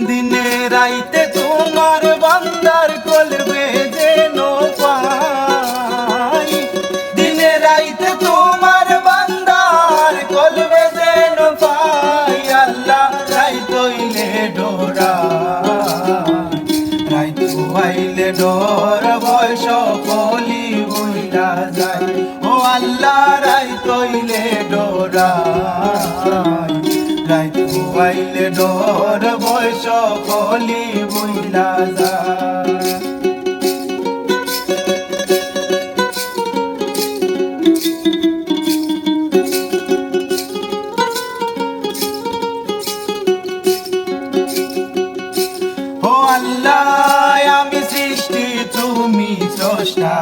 দিনে রাইতে তোমার বান্দার কলবে যেন পাই, দিনে রাইতে তোমার বান্দার কলবে যেন পাই। আল্লাহ রাইত হইলে ডোরাই, রাইত হইলে ডর ভয় সকলি ভুইলা যায়। ও আল্লাহ রাইত হইলে ডোরাই, রাইত হইলে ডর ভয় সকলি ভুইলা যায়। ও আল্লাহ আমি সৃষ্টি তুমি স্রষ্টা,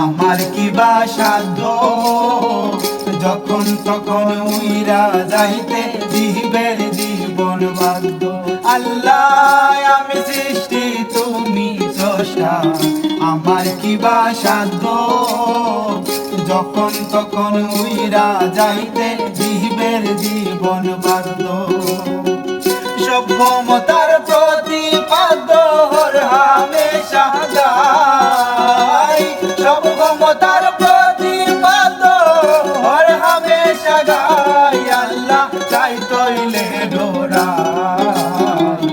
আমার কি বা সাধ্য যখন তখন উইরা যাইতে জীবের জীবন বাধ্য। আল্লাহ আমি সৃষ্টি তুমি স্রষ্টা, আমার কি বা সাধ্য যখন তখন উইরা যাইতে জীবের জীবন বাধ্য। সভ্যমতার প্রতিপাদ্য হর হামেশা গাই, সভ্যমতার প্রতিপাদ্য হর হামেশা গাই। আল্লাহ রাইত হইলে ডোরাই,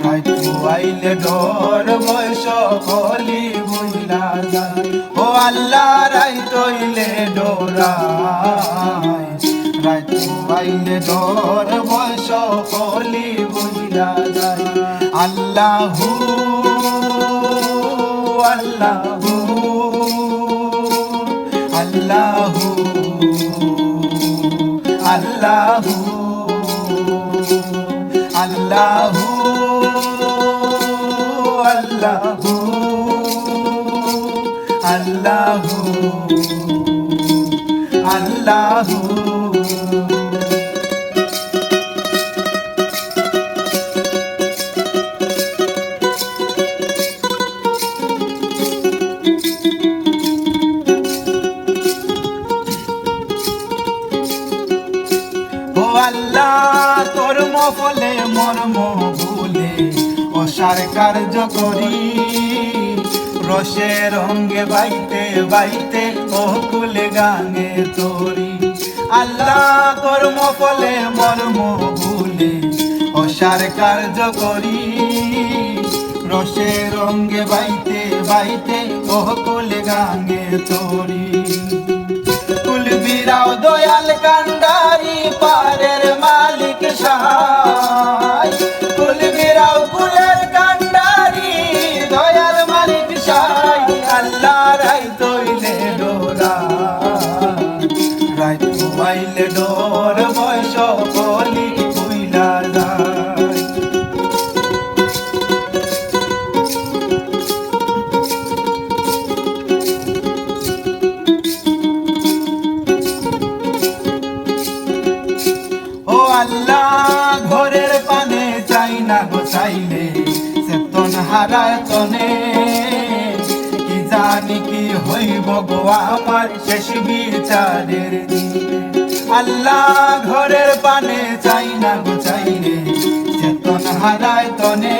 রাইত হইলে ডর ভয় সকলি ভুইলা যায়। ও আল্লাহ রাইত হইলে ডোরাই, রাইত হইলে ডর ভয় সকলি ভুইলা যায়। আল্লাহু আল্লাহু আল্লাহু আল্লাহু আল্লাহু আল্লাহু আল্লাহু আল্লাহু। ও আল্লাহ কর্ম ফলে মর্ম ভুলে অসার কার্য করি, রসে রঙ্গে বাইতে বাইতে ও কুলে গানে তোরি। আল্লাহ কর্ম ফলে মর্ম ভুলে অসার কার্য করি, রসে রঙ্গে বাইতে বাইতে ও কুলে গানে তোরি। কুল বিরাও দয়াল কান্ডারি পারের মালিক সাহাই, কুল বিরাও কুলের কান্ডারি দয়াল মালিক সাহাই। আল্লাহ রাইত হইলে ডোরাই, রাইত হইলে ডোর ভয় সকলি ভুইলা যায়। ও আল্লাহ ঘরের পানে চাই না গো চাইলে চেতন হারায় তনে, কি জানি কি হইব গো আমার শেষ বিচারের দিনে। আল্লাহ ঘরের পানে চাই না গো চাইলে চেতন হারায় তনে,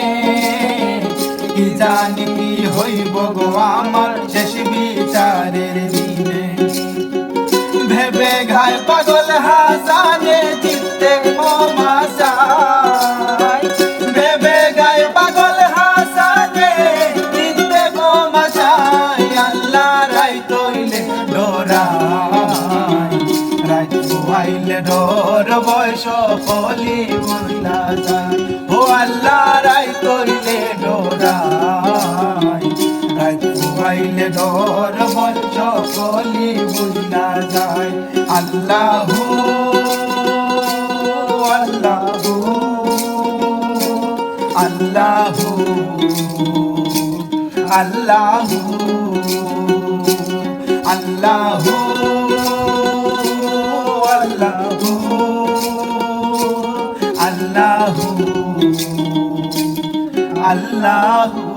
কি জানি কি হইব গো আমার শেষ বিচারের দিনে। ভেবে ঘায় পাগল হাসানে চিত্তে মমাশাই, ভেবে গায় পাগল হাসানে চিত্তে মমাশাই। আল্লাহ রাইত হইলে ডোরাই, রাইত হইলে ডর ভয় সকলি ভুইলা যায়। ও আল্লাহ রাইত হইলে ডোরাই, রাইত হইলে ডর ভয় সকলি ভুইলা যায়। আল্লাহু আল্লাহু আল্লাহু আল্লাহু আল্লাহু আল্লাহু আল্লাহু আল্লাহু।